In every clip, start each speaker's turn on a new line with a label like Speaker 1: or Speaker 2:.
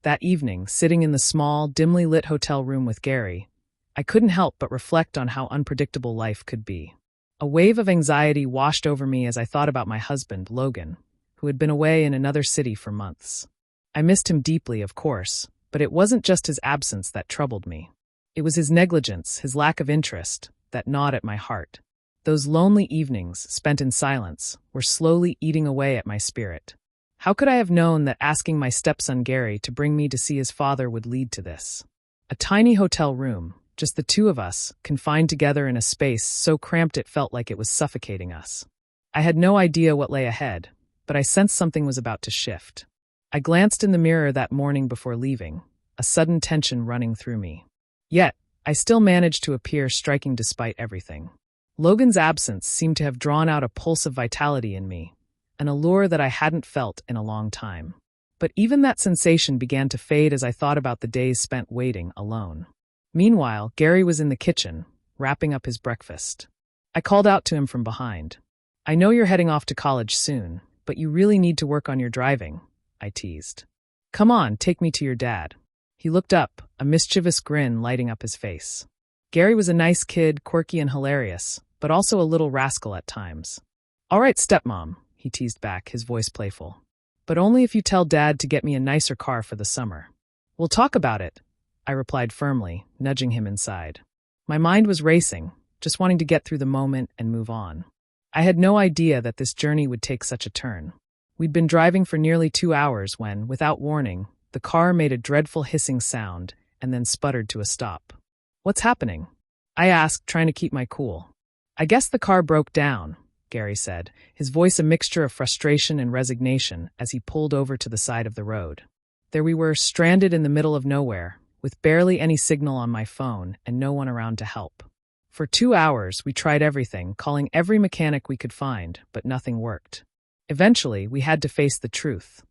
Speaker 1: That evening, sitting in the small, dimly lit hotel room with Gary, I couldn't help but reflect on how unpredictable life could be. A wave of anxiety washed over me as I thought about my husband, Logan, who had been away in another city for months. I missed him deeply, of course, but it wasn't just his absence that troubled me. It was his negligence, his lack of interest, that gnawed at my heart. Those lonely evenings, spent in silence, were slowly eating away at my spirit. How could I have known that asking my stepson Gary to bring me to see his father would lead to this? A tiny hotel room, just the two of us, confined together in a space so cramped it felt like it was suffocating us. I had no idea what lay ahead, but I sensed something was about to shift. I glanced in the mirror that morning before leaving, a sudden tension running through me. Yet, I still managed to appear striking despite everything. Logan's absence seemed to have drawn out a pulse of vitality in me, an allure that I hadn't felt in a long time. But even that sensation began to fade as I thought about the days spent waiting alone. Meanwhile, Gary was in the kitchen, wrapping up his breakfast. I called out to him from behind. "I know you're heading off to college soon, but you really need to work on your driving," I teased. "Come on, take me to your dad." He looked up, a mischievous grin lighting up his face. Gary was a nice kid, quirky and hilarious, but also a little rascal at times. "All right, stepmom," he teased back, his voice playful. "But only if you tell Dad to get me a nicer car for the summer." "We'll talk about it," I replied firmly, nudging him inside. My mind was racing, just wanting to get through the moment and move on. I had no idea that this journey would take such a turn. We'd been driving for nearly 2 hours when, without warning, the car made a dreadful hissing sound and then sputtered to a stop. "What's happening?" I asked, trying to keep my cool. "I guess the car broke down," Gary said, his voice a mixture of frustration and resignation as he pulled over to the side of the road. There we were, stranded in the middle of nowhere, with barely any signal on my phone and no one around to help. For 2 hours, we tried everything, calling every mechanic we could find, but nothing worked. Eventually, we had to face the truth.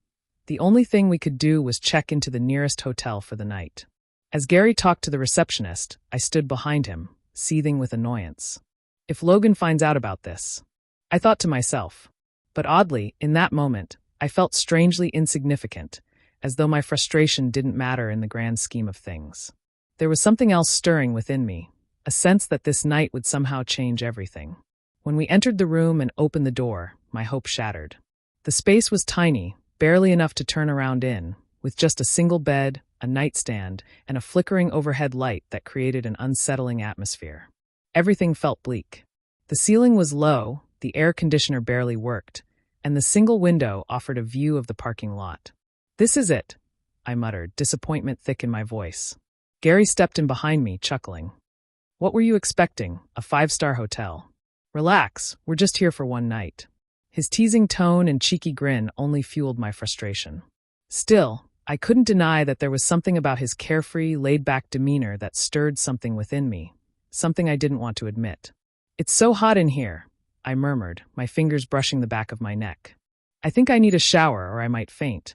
Speaker 1: The only thing we could do was check into the nearest hotel for the night. As Gary talked to the receptionist, I stood behind him, seething with annoyance. If Logan finds out about this, I thought to myself. But oddly, in that moment, I felt strangely insignificant, as though my frustration didn't matter in the grand scheme of things. There was something else stirring within me, a sense that this night would somehow change everything. When we entered the room and opened the door, my hope shattered. The space was tiny, barely enough to turn around in, with just a single bed, a nightstand, and a flickering overhead light that created an unsettling atmosphere. Everything felt bleak. The ceiling was low, the air conditioner barely worked, and the single window offered a view of the parking lot. "This is it," I muttered, disappointment thick in my voice. Gary stepped in behind me, chuckling. "What were you expecting? A 5-star hotel? Relax, we're just here for one night." His teasing tone and cheeky grin only fueled my frustration. Still, I couldn't deny that there was something about his carefree, laid-back demeanor that stirred something within me, something I didn't want to admit. "It's so hot in here," I murmured, my fingers brushing the back of my neck. "I think I need a shower or I might faint."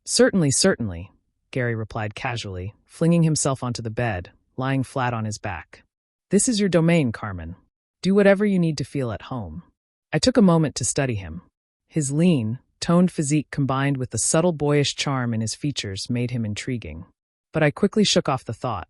Speaker 1: Certainly," Gary replied casually, flinging himself onto the bed, lying flat on his back. "This is your domain, Carmen. Do whatever you need to feel at home." I took a moment to study him. His lean, toned physique combined with the subtle boyish charm in his features made him intriguing. But I quickly shook off the thought.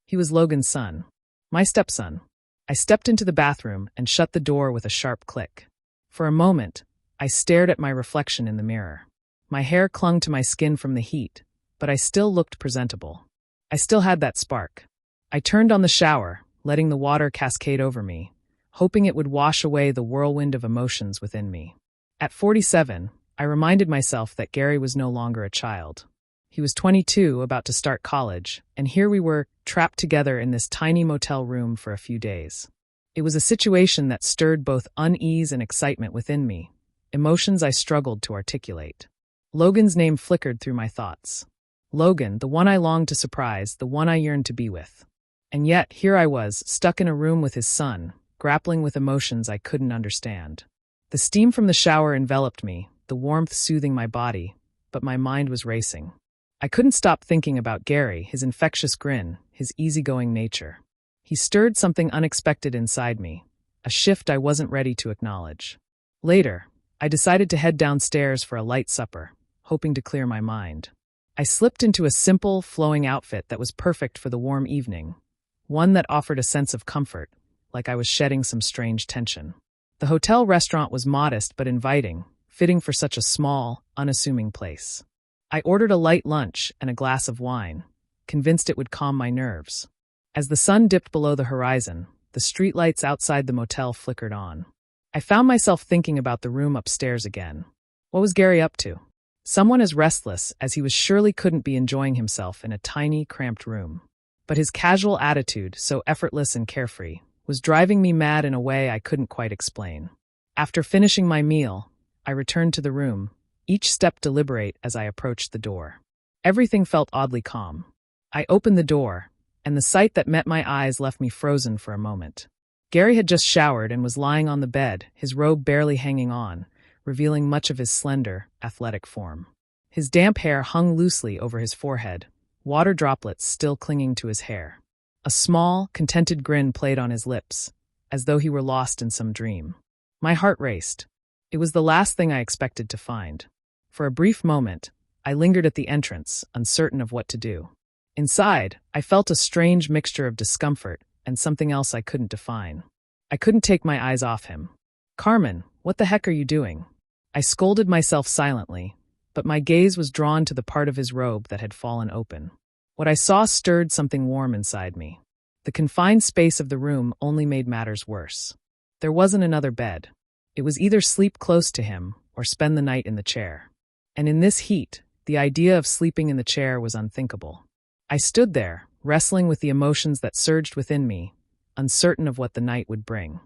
Speaker 1: He was Logan's son. My stepson. I stepped into the bathroom and shut the door with a sharp click. For a moment, I stared at my reflection in the mirror. My hair clung to my skin from the heat, but I still looked presentable. I still had that spark. I turned on the shower, letting the water cascade over me, hoping it would wash away the whirlwind of emotions within me. At 47, I reminded myself that Gary was no longer a child. He was 22, about to start college, and here we were, trapped together in this tiny motel room for a few days. It was a situation that stirred both unease and excitement within me, emotions I struggled to articulate. Logan's name flickered through my thoughts. Logan, the one I longed to surprise, the one I yearned to be with. And yet, here I was, stuck in a room with his son, grappling with emotions I couldn't understand. The steam from the shower enveloped me, the warmth soothing my body, but my mind was racing. I couldn't stop thinking about Gary, his infectious grin, his easygoing nature. He stirred something unexpected inside me, a shift I wasn't ready to acknowledge. Later, I decided to head downstairs for a light supper, hoping to clear my mind. I slipped into a simple, flowing outfit that was perfect for the warm evening, one that offered a sense of comfort, like I was shedding some strange tension. The hotel restaurant was modest but inviting, fitting for such a small, unassuming place. I ordered a light lunch and a glass of wine, convinced it would calm my nerves. As the sun dipped below the horizon, the streetlights outside the motel flickered on. I found myself thinking about the room upstairs again. What was Gary up to? Someone as restless as he was surely couldn't be enjoying himself in a tiny, cramped room. But his casual attitude, so effortless and carefree, was driving me mad in a way I couldn't quite explain. After finishing my meal, I returned to the room, each step deliberate as I approached the door. Everything felt oddly calm. I opened the door, and the sight that met my eyes left me frozen for a moment. Gary had just showered and was lying on the bed, his robe barely hanging on, revealing much of his slender, athletic form. His damp hair hung loosely over his forehead, water droplets still clinging to his hair. A small, contented grin played on his lips, as though he were lost in some dream. My heart raced. It was the last thing I expected to find. For a brief moment, I lingered at the entrance, uncertain of what to do. Inside, I felt a strange mixture of discomfort and something else I couldn't define. I couldn't take my eyes off him. "Carmen, what the heck are you doing?" I scolded myself silently, but my gaze was drawn to the part of his robe that had fallen open. What I saw stirred something warm inside me. The confined space of the room only made matters worse. There wasn't another bed. It was either sleep close to him or spend the night in the chair. And in this heat, the idea of sleeping in the chair was unthinkable. I stood there, wrestling with the emotions that surged within me, uncertain of what the night would bring.